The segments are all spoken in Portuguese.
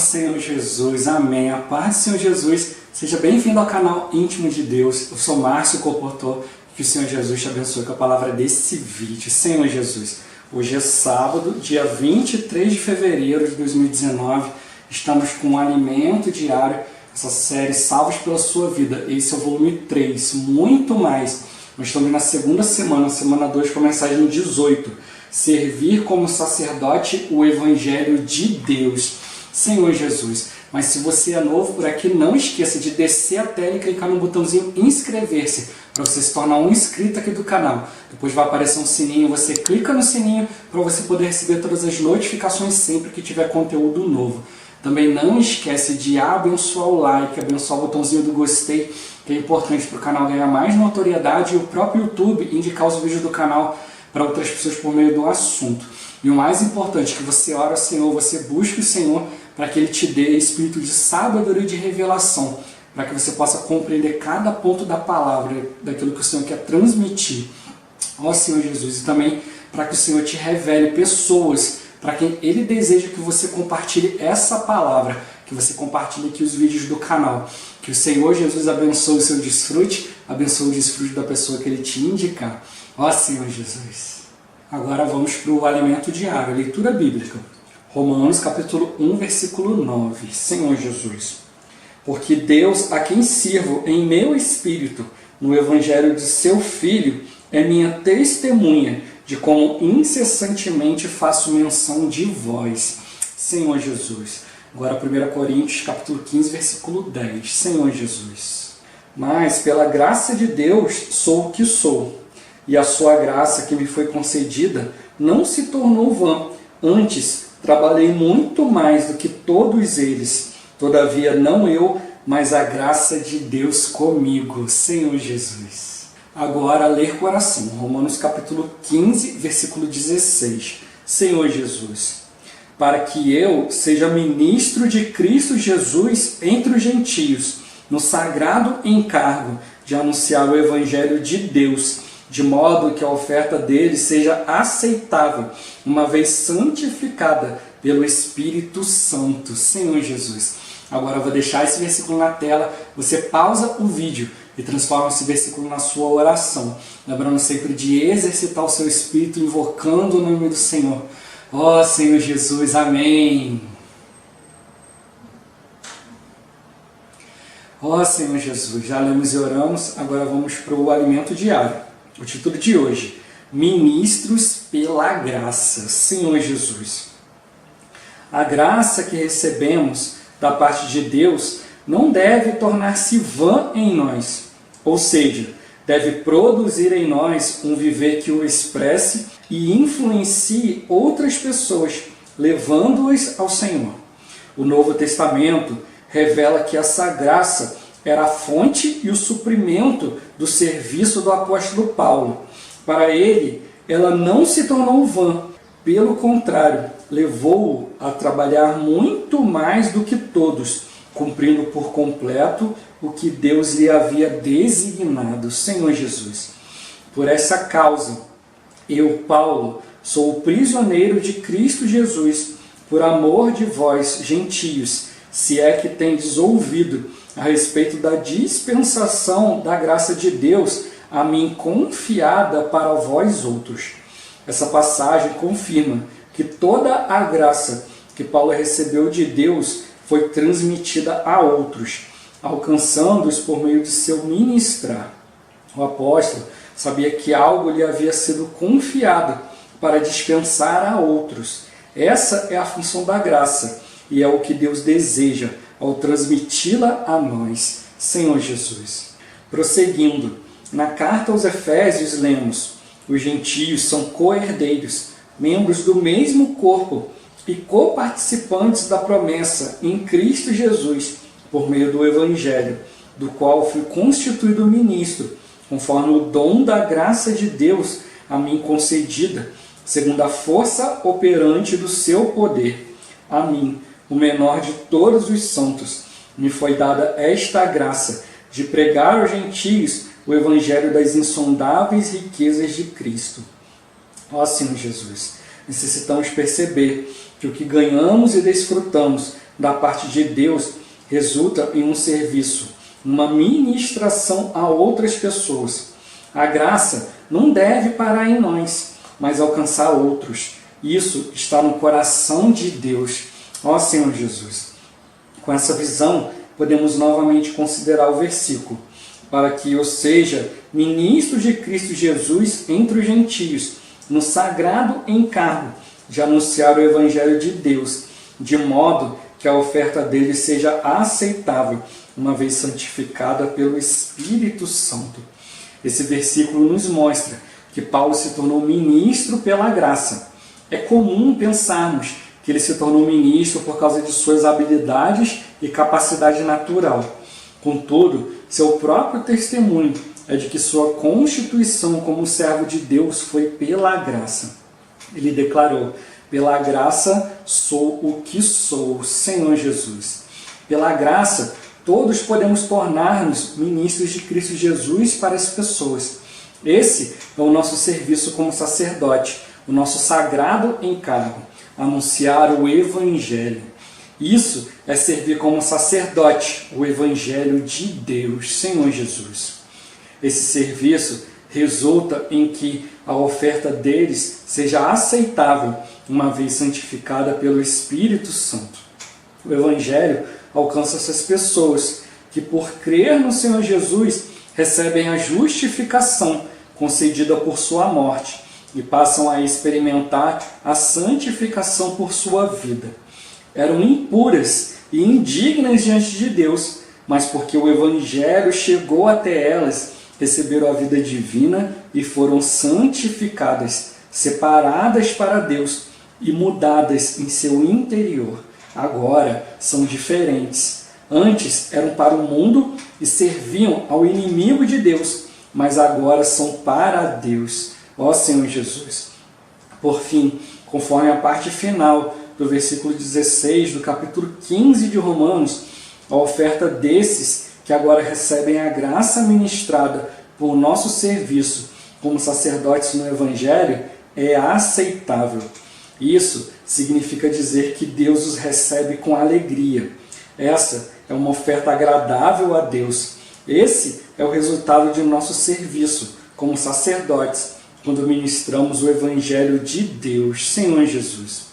Senhor Jesus, amém. A paz do Senhor Jesus, seja bem-vindo ao canal Íntimo de Deus. Eu sou Márcio Comportor, que o Senhor Jesus te abençoe com a palavra desse vídeo. Senhor Jesus, hoje é sábado, dia 23 de fevereiro de 2019, estamos com um alimento diário, essa série Salvos pela Sua Vida. Esse é o volume 3, muito mais. Nós estamos na segunda semana 2 com a mensagem 18. Servir como sacerdote o Evangelho de Deus. Senhor Jesus, mas se você é novo por aqui, não esqueça de descer a tela e clicar no botãozinho inscrever-se, para você se tornar um inscrito aqui do canal. Depois vai aparecer um sininho, você clica no sininho para você poder receber todas as notificações sempre que tiver conteúdo novo. Também não esquece de abençoar o like, abençoar o botãozinho do gostei, que é importante para o canal ganhar mais notoriedade e o próprio YouTube indicar os vídeos do canal para outras pessoas por meio do assunto. E o mais importante, que você ore ao Senhor, você busque o Senhor para que Ele te dê espírito de sabedoria e de revelação, para que você possa compreender cada ponto da palavra, daquilo que o Senhor quer transmitir ao Senhor Jesus. E também para que o Senhor te revele pessoas para quem Ele deseja que você compartilhe essa palavra, que você compartilhe aqui os vídeos do canal. Que o Senhor Jesus abençoe o seu desfrute, abençoe o desfrute da pessoa que Ele te indicar. Ó Senhor Jesus. Agora vamos para o alimento diário, a leitura bíblica. Romanos capítulo 1, versículo 9. Senhor Jesus. Porque Deus, a quem sirvo em meu espírito, no evangelho de seu Filho, é minha testemunha de como incessantemente faço menção de vós. Senhor Jesus. Agora 1 Coríntios capítulo 15, versículo 10. Senhor Jesus. Mas pela graça de Deus sou o que sou. E a sua graça que me foi concedida não se tornou vã. Antes, trabalhei muito mais do que todos eles. Todavia, não eu, mas a graça de Deus comigo. Senhor Jesus. Agora, ler com oração. Romanos capítulo 15, versículo 16. Senhor Jesus. Para que eu seja ministro de Cristo Jesus entre os gentios, no sagrado encargo de anunciar o Evangelho de Deus, de modo que a oferta dele seja aceitável, uma vez santificada pelo Espírito Santo. Senhor Jesus. Agora eu vou deixar esse versículo na tela, você pausa o vídeo e transforma esse versículo na sua oração. Lembrando sempre de exercitar o seu espírito, invocando o nome do Senhor. Ó Senhor Jesus, amém. Ó Senhor Jesus, já lemos e oramos, agora vamos para o alimento diário. O título de hoje, Ministros pela Graça. Senhor Jesus. A graça que recebemos da parte de Deus não deve tornar-se vã em nós, ou seja, deve produzir em nós um viver que o expresse e influencie outras pessoas, levando-as ao Senhor. O Novo Testamento revela que essa graça era a fonte e o suprimento do serviço do apóstolo Paulo. Para ele, ela não se tornou vã. Pelo contrário, levou-o a trabalhar muito mais do que todos, cumprindo por completo o que Deus lhe havia designado. Senhor Jesus. Por essa causa, eu, Paulo, sou o prisioneiro de Cristo Jesus, por amor de vós, gentios, se é que tendes ouvido a respeito da dispensação da graça de Deus a mim confiada para vós outros. Essa passagem confirma que toda a graça que Paulo recebeu de Deus foi transmitida a outros, alcançando-os por meio de seu ministrar. O apóstolo sabia que algo lhe havia sido confiado para dispensar a outros. Essa é a função da graça e é o que Deus deseja ao transmiti-la a nós. Senhor Jesus. Prosseguindo, na carta aos Efésios lemos: os gentios são co-herdeiros, membros do mesmo corpo e coparticipantes da promessa em Cristo Jesus, por meio do Evangelho, do qual fui constituído ministro, conforme o dom da graça de Deus a mim concedida, segundo a força operante do seu poder. A mim, o menor de todos os santos, me foi dada esta graça de pregar aos gentios o Evangelho das insondáveis riquezas de Cristo. Ó Senhor Jesus, necessitamos perceber que o que ganhamos e desfrutamos da parte de Deus resulta em um serviço, uma ministração a outras pessoas. A graça não deve parar em nós, mas alcançar outros. Isso está no coração de Deus. Ó Senhor Jesus. Com essa visão, podemos novamente considerar o versículo, para que eu seja ministro de Cristo Jesus entre os gentios, no sagrado encargo de anunciar o Evangelho de Deus, de modo que a oferta dele seja aceitável, uma vez santificada pelo Espírito Santo. Esse versículo nos mostra que Paulo se tornou ministro pela graça. É comum pensarmos que ele se tornou ministro por causa de suas habilidades e capacidade natural. Contudo, seu próprio testemunho é de que sua constituição como servo de Deus foi pela graça. Ele declarou: pela graça sou o que sou, Senhor Jesus. Pela graça, todos podemos tornar-nos ministros de Cristo Jesus para as pessoas. Esse é o nosso serviço como sacerdote, o nosso sagrado encargo, anunciar o Evangelho. Isso é servir como sacerdote, o Evangelho de Deus, Senhor Jesus. Esse serviço resulta em que a oferta deles seja aceitável, uma vez santificada pelo Espírito Santo. O Evangelho alcança essas pessoas que, por crer no Senhor Jesus, recebem a justificação concedida por sua morte e passam a experimentar a santificação por sua vida. Eram impuras e indignas diante de Deus, mas porque o Evangelho chegou até elas, receberam a vida divina e foram santificadas, separadas para Deus e mudadas em seu interior. Agora são diferentes. Antes eram para o mundo e serviam ao inimigo de Deus, mas agora são para Deus. Ó Senhor Jesus. Por fim, conforme a parte final do versículo 16 do capítulo 15 de Romanos, a oferta desses que agora recebem a graça ministrada por nosso serviço como sacerdotes no Evangelho é aceitável. Isso significa dizer que Deus os recebe com alegria. Essa é uma oferta agradável a Deus. Esse é o resultado de nosso serviço como sacerdotes, quando ministramos o Evangelho de Deus, Senhor Jesus.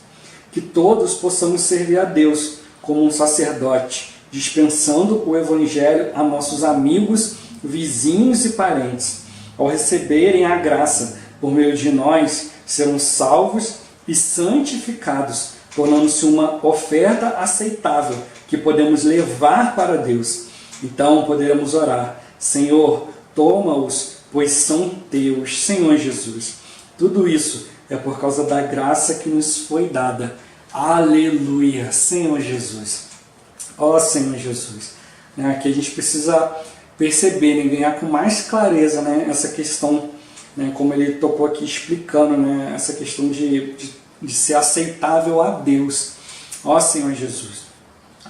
Que todos possamos servir a Deus como um sacerdote, dispensando o Evangelho a nossos amigos, vizinhos e parentes. Ao receberem a graça, por meio de nós, serão salvos e santificados, tornando-se uma oferta aceitável que podemos levar para Deus. Então poderemos orar: Senhor, toma-os, pois são teus, Senhor Jesus. Tudo isso é por causa da graça que nos foi dada. Aleluia, Senhor Jesus. Ó Senhor Jesus. Aqui a gente precisa perceber, ganhar com mais clareza essa questão, como ele tocou aqui explicando, essa questão de ser aceitável a Deus. Ó Senhor Jesus.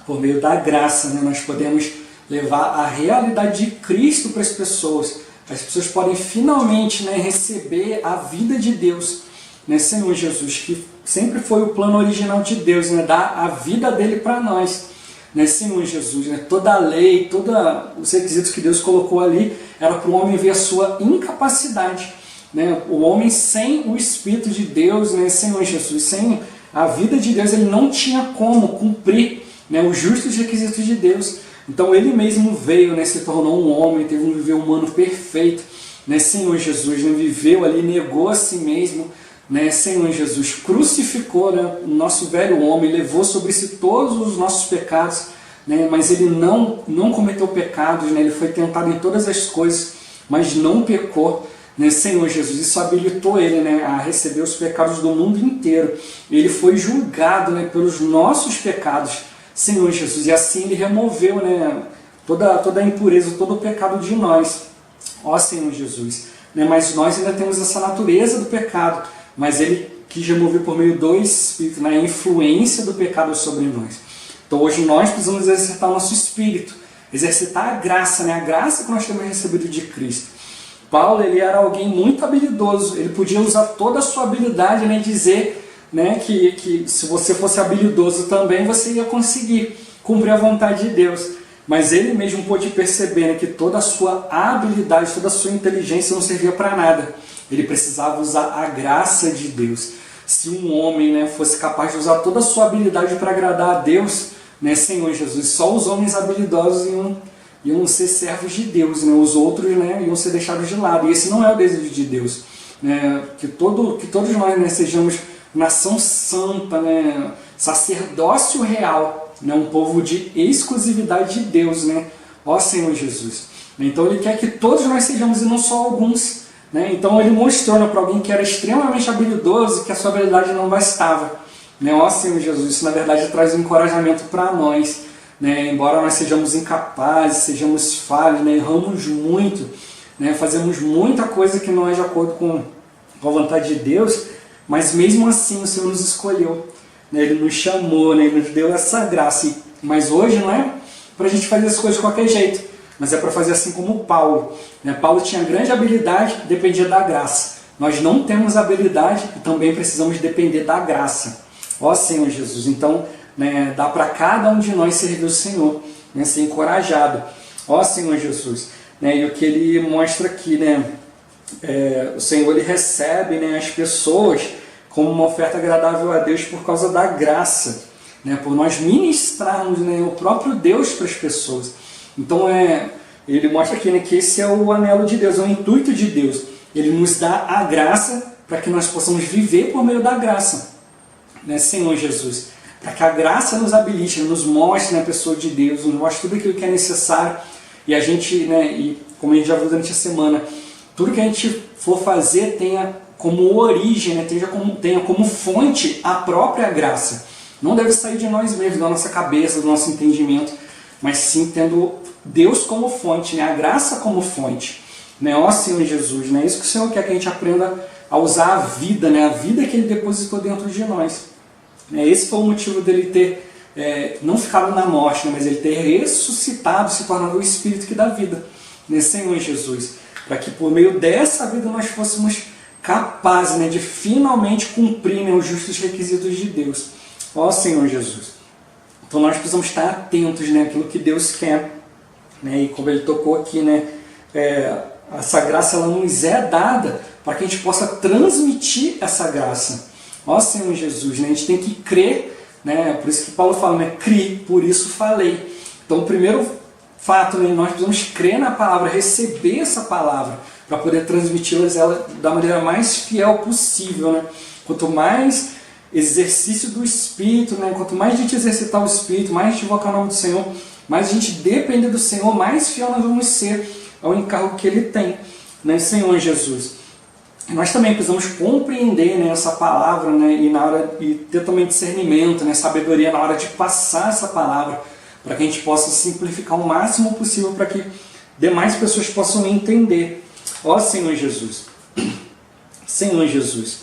Por meio da graça, nós podemos levar a realidade de Cristo para as pessoas. As pessoas podem finalmente receber a vida de Deus, Senhor Jesus, que sempre foi o plano original de Deus, dar a vida dele para nós, Senhor Jesus. Toda a lei, todos os requisitos que Deus colocou ali, era para o homem ver a sua incapacidade. O homem sem o Espírito de Deus, Senhor Jesus, sem a vida de Deus, ele não tinha como cumprir os justos requisitos de Deus. Então ele mesmo veio, se tornou um homem, teve um viver humano perfeito, Senhor Jesus, viveu ali, negou a si mesmo, Senhor Jesus, crucificou o nosso velho homem, levou sobre si todos os nossos pecados, mas ele não cometeu pecados, ele foi tentado em todas as coisas, mas não pecou, Senhor Jesus. Isso habilitou ele a receber os pecados do mundo inteiro. Ele foi julgado pelos nossos pecados, Senhor Jesus, e assim ele removeu toda a impureza, todo o pecado de nós, ó Senhor Jesus. Mas nós ainda temos essa natureza do pecado, mas ele quis remover por meio do Espírito, a influência do pecado sobre nós. Então hoje nós precisamos exercitar o nosso espírito, exercitar a graça, a graça que nós temos recebido de Cristo. Paulo, ele era alguém muito habilidoso, ele podia usar toda a sua habilidade, dizer né, que se você fosse habilidoso também, você ia conseguir cumprir a vontade de Deus. Mas ele mesmo pôde perceber, né, que toda a sua habilidade, toda a sua inteligência não servia para nada. Ele precisava usar a graça de Deus. Se um homem, né, fosse capaz de usar toda a sua habilidade para agradar a Deus, né, Senhor Jesus, só os homens habilidosos iam ser servos de Deus, né, os outros, né, iam ser deixados de lado. E esse não é o desejo de Deus. Né, que todos nós, né, sejamos nação santa, né, sacerdócio real, né, um povo de exclusividade de Deus, né, ó Senhor Jesus. Então ele quer que todos nós sejamos e não só alguns. Né? Então ele mostrou, né, para alguém que era extremamente habilidoso que a sua habilidade não bastava. Né? Ó Senhor Jesus, isso na verdade traz um encorajamento para nós. Né? Embora nós sejamos incapazes, sejamos falhos, né? Erramos muito, né? Fazemos muita coisa que não é de acordo com a vontade de Deus, mas mesmo assim o Senhor nos escolheu. Né? Ele nos chamou, né? Ele nos deu essa graça. Mas hoje não é para a gente fazer as coisas de qualquer jeito, mas é para fazer assim como Paulo. Paulo tinha grande habilidade, dependia da graça. Nós não temos habilidade e também precisamos depender da graça. Ó Senhor Jesus, então, né, dá para cada um de nós servir o Senhor, né, ser encorajado. Ó Senhor Jesus. Né, e o que ele mostra aqui, né, o Senhor ele recebe, né, as pessoas como uma oferta agradável a Deus por causa da graça. Né, por nós ministrarmos, né, o próprio Deus para as pessoas. Então ele mostra aqui, né, que esse é o anelo de Deus, é o intuito de Deus. Ele nos dá a graça para que nós possamos viver por meio da graça. Né, Senhor Jesus. Para que a graça nos habilite, nos mostre, né, a pessoa de Deus, nos mostre tudo aquilo que é necessário. E a gente, né, e como a gente já viu durante a semana, tudo que a gente for fazer tenha como origem, né, tenha como fonte a própria graça. Não deve sair de nós mesmos, da nossa cabeça, do nosso entendimento, mas sim tendo Deus como fonte, né? A graça como fonte. Né? Ó Senhor Jesus, né? Isso que o Senhor quer que a gente aprenda a usar a vida, né? A vida que Ele depositou dentro de nós. Né? Esse foi o motivo dele ter não ficado na morte, né? Mas ele ter ressuscitado, se tornado o Espírito que dá vida. Né? Senhor Jesus, para que por meio dessa vida nós fôssemos capazes, né, de finalmente cumprir, né, os justos requisitos de Deus. Ó Senhor Jesus. Então nós precisamos estar atentos, né, àquilo que Deus quer. Né, e como ele tocou aqui, né, essa graça ela nos é dada para que a gente possa transmitir essa graça. Ó Senhor Jesus, né, a gente tem que crer, né, por isso que Paulo fala, né, crie, por isso falei. Então o primeiro fato, né, nós precisamos crer na palavra, receber essa palavra, para poder transmiti-la da maneira mais fiel possível. Né? Quanto mais exercício do Espírito, né? Quanto mais a gente exercitar o Espírito, mais a gente invocar o nome do Senhor, mais a gente depender do Senhor, mais fiel nós vamos ser ao encargo que Ele tem, né? Senhor Jesus. Nós também precisamos compreender, né, essa palavra, né, e ter também discernimento, né, sabedoria na hora de passar essa palavra, para que a gente possa simplificar o máximo possível para que demais pessoas possam entender. Ó Senhor Jesus. Senhor Jesus.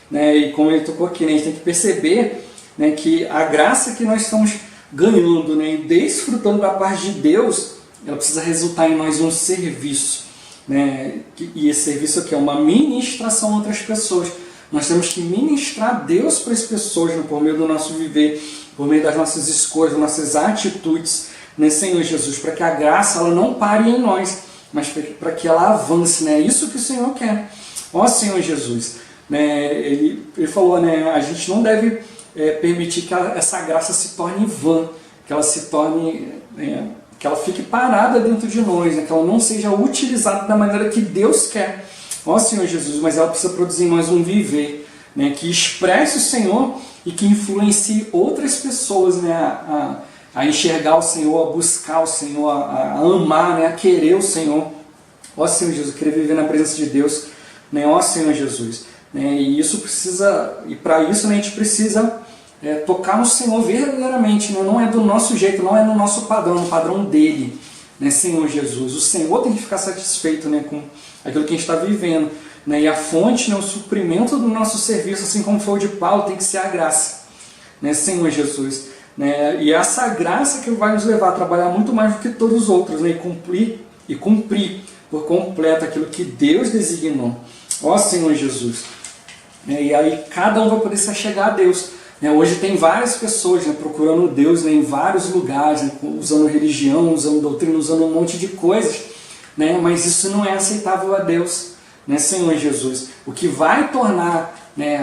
Né, e como ele tocou aqui, né, a gente tem que perceber, né, que a graça que nós estamos ganhando, né, e desfrutando da parte de Deus, ela precisa resultar em nós um serviço. Né, e esse serviço aqui é uma ministração a outras pessoas. Nós temos que ministrar Deus para as pessoas, né, por meio do nosso viver, por meio das nossas escolhas, das nossas atitudes, né, Senhor Jesus, para que a graça ela não pare em nós, mas para que ela avance. Né, é isso que o Senhor quer. Ó Senhor Jesus. Né, ele falou, né, a gente não deve permitir que essa graça se torne vã, que ela se torne, que ela fique parada dentro de nós, né, que ela não seja utilizada da maneira que Deus quer. Ó Senhor Jesus, mas ela precisa produzir em nós um viver, né, que expresse o Senhor e que influencie outras pessoas, né, a enxergar o Senhor, a buscar o Senhor, a amar, né, a querer o Senhor. Ó Senhor Jesus, querer viver na presença de Deus, né, ó Senhor Jesus. E isso precisa, e para isso, né, a gente precisa tocar no Senhor verdadeiramente, né? Não é do nosso jeito, não é no nosso padrão, no padrão dele, né, Senhor Jesus. O Senhor tem que ficar satisfeito, né, com aquilo que a gente está vivendo, né? E a fonte, né, o suprimento do nosso serviço, assim como foi o de Paulo, tem que ser a graça, né, Senhor Jesus. Né? E essa graça que vai nos levar a trabalhar muito mais do que todos os outros, né? E cumprir por completo aquilo que Deus designou. Ó Senhor Jesus. né? E aí cada um vai poder se achegar a Deus. Hoje tem várias pessoas, né, procurando Deus, né, em vários lugares, né, usando religião, usando doutrina, usando um monte de coisas, né, mas isso não é aceitável a Deus, né, Senhor Jesus. O que vai tornar, né,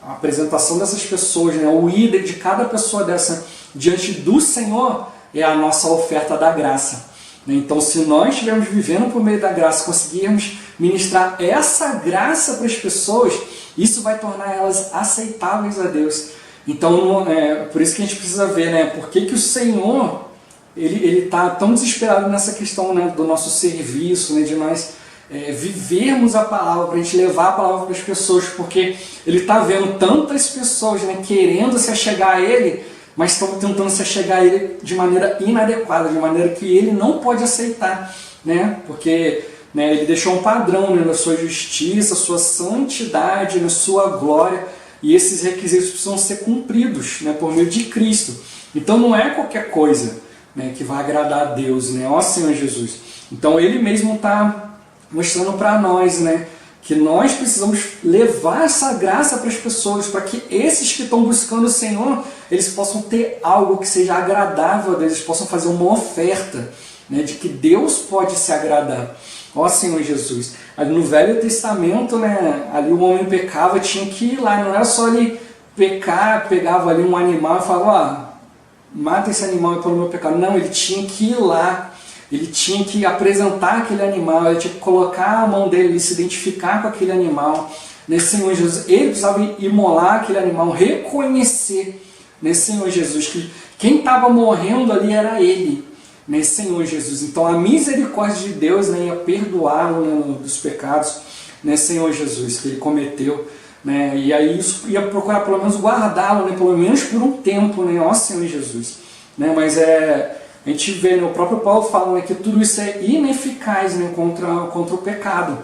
a apresentação dessas pessoas, né, o ida de cada pessoa dessa diante do Senhor é a nossa oferta da graça. Então, se nós estivermos vivendo por meio da graça, conseguirmos ministrar essa graça para as pessoas, isso vai tornar elas aceitáveis a Deus. Então, por isso que a gente precisa ver, né, por que o Senhor ele está tão desesperado nessa questão, né, do nosso serviço, né, de nós vivermos a palavra, para a gente levar a palavra para as pessoas, porque Ele está vendo tantas pessoas, né, querendo se achegar a Ele, mas estão tentando se achegar a Ele de maneira inadequada, de maneira que Ele não pode aceitar, né, porque Ele deixou um padrão, né, na sua justiça, sua santidade, na sua glória, e esses requisitos precisam ser cumpridos, né, por meio de Cristo. Então não é qualquer coisa, né, que vai agradar a Deus, né, ó Senhor Jesus. Então Ele mesmo está mostrando para nós, né, que nós precisamos levar essa graça para as pessoas, para que esses que estão buscando o Senhor, eles possam ter algo que seja agradável a Deus, eles possam fazer uma oferta, né, de que Deus pode se agradar. Ó Senhor Jesus, ali no Velho Testamento, né, ali o homem pecava, tinha que ir lá, não era só ele pecar, pegava ali um animal e falava, mata esse animal pelo meu pecado. Não, ele tinha que ir lá, ele tinha que apresentar aquele animal, ele tinha que colocar a mão dele e se identificar com aquele animal. Nesse Senhor Jesus, ele precisava imolar aquele animal, reconhecer, nesse Senhor Jesus, que quem estava morrendo ali era ele. Nesse Senhor Jesus. Então a misericórdia de Deus, né, ia perdoá-lo, né, dos pecados, nesse Senhor Jesus, que ele cometeu, né, e aí isso ia procurar pelo menos guardá-lo, né, pelo menos por um tempo, né, ó Senhor Jesus, né, mas a gente vê, né, o próprio Paulo fala, né, que tudo isso é ineficaz, né, contra o pecado,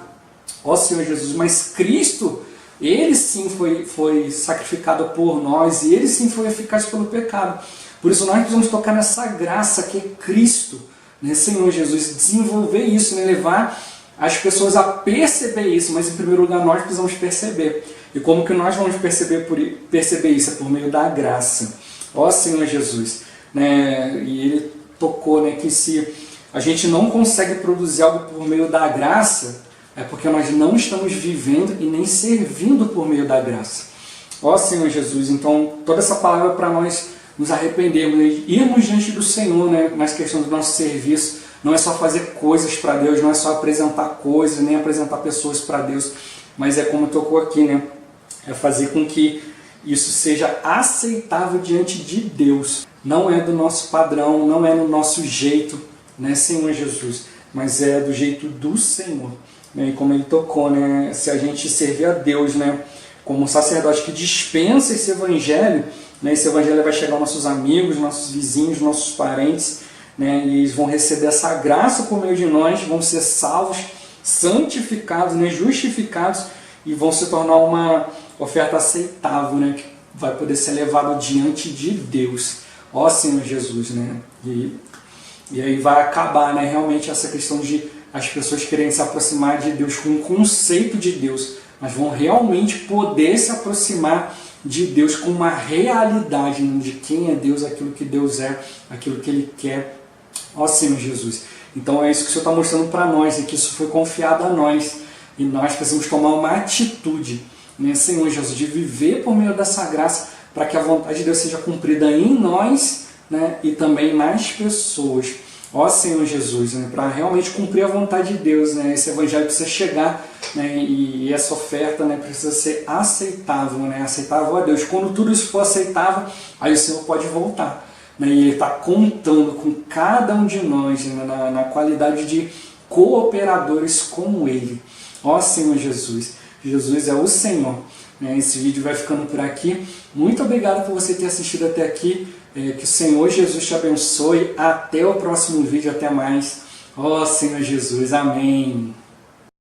ó Senhor Jesus, mas Cristo, Ele sim foi sacrificado por nós, e Ele sim foi eficaz pelo pecado. Por isso nós precisamos tocar nessa graça que é Cristo, né, Senhor Jesus, desenvolver isso, né, levar as pessoas a perceber isso, mas em primeiro lugar nós precisamos perceber. E como que nós vamos perceber isso? É por meio da graça. Ó Senhor Jesus, né, e Ele tocou, né, que se a gente não consegue produzir algo por meio da graça, é porque nós não estamos vivendo e nem servindo por meio da graça. Ó Senhor Jesus, então toda essa palavra para nós nos arrependermos, né, irmos diante do Senhor, né, nas questões do nosso serviço. Não é só fazer coisas para Deus, não é só apresentar coisas, nem apresentar pessoas para Deus, mas é como tocou aqui, né, é fazer com que isso seja aceitável diante de Deus. Não é do nosso padrão, não é no nosso jeito, né, Senhor Jesus, mas é do jeito do Senhor. Né, e como Ele tocou, né, se a gente servir a Deus, né, como um sacerdote que dispensa esse evangelho, né, esse evangelho vai chegar aos nossos amigos, nossos vizinhos, nossos parentes, né, e eles vão receber essa graça por meio de nós, vão ser salvos, santificados, né, justificados, e vão se tornar uma oferta aceitável, né, que vai poder ser levado diante de Deus. Ó Senhor Jesus, né, e aí vai acabar, né, realmente essa questão de as pessoas querem se aproximar de Deus com um conceito de Deus, mas vão realmente poder se aproximar de Deus com uma realidade, né, de quem é Deus, aquilo que Deus é, aquilo que Ele quer. Ó Senhor Jesus. Então é isso que o Senhor está mostrando para nós, e que isso foi confiado a nós, e nós precisamos tomar uma atitude, né, Senhor Jesus, de viver por meio dessa graça, para que a vontade de Deus seja cumprida em nós, né, e também nas pessoas. Ó Senhor Jesus, né, para realmente cumprir a vontade de Deus, né, esse evangelho precisa chegar, né, e essa oferta, né, precisa ser aceitável, né, aceitável a Deus. Quando tudo isso for aceitável, aí o Senhor pode voltar, né, e Ele está contando com cada um de nós, né, na qualidade de cooperadores com Ele. Ó Senhor Jesus, Jesus é o Senhor. Né, esse vídeo vai ficando por aqui. Muito obrigado por você ter assistido até aqui. Que o Senhor Jesus te abençoe. Até o próximo vídeo. Até mais. Ó Senhor Jesus. Amém.